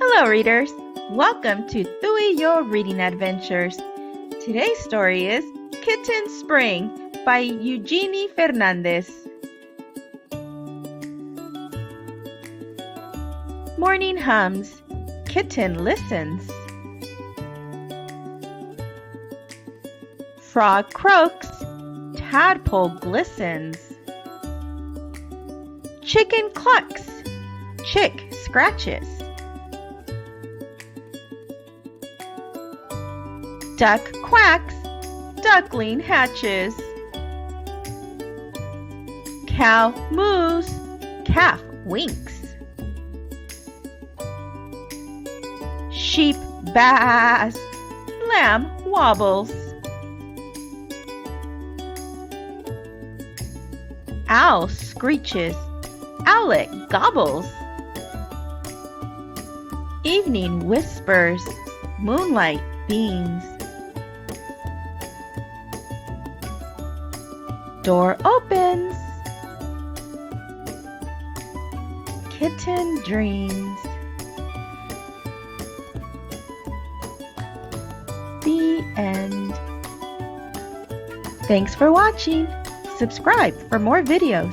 Hello, readers. Welcome to Thui Your Reading Adventures. Today's story is Kitten Spring by Eugenie Fernandes. Morning hums. Kitten listens. Frog croaks. Tadpole glistens. Chicken clucks. Chick scratches. Duck quacks. Duckling hatches. Cow moos. Calf winks. Sheep baas. Lamb wobbles. Owl screeches. Owlet gobbles. Evening whispers. Moonlight beams. Door opens. Kitten dreams. The end. Thanks for watching. Subscribe for more videos.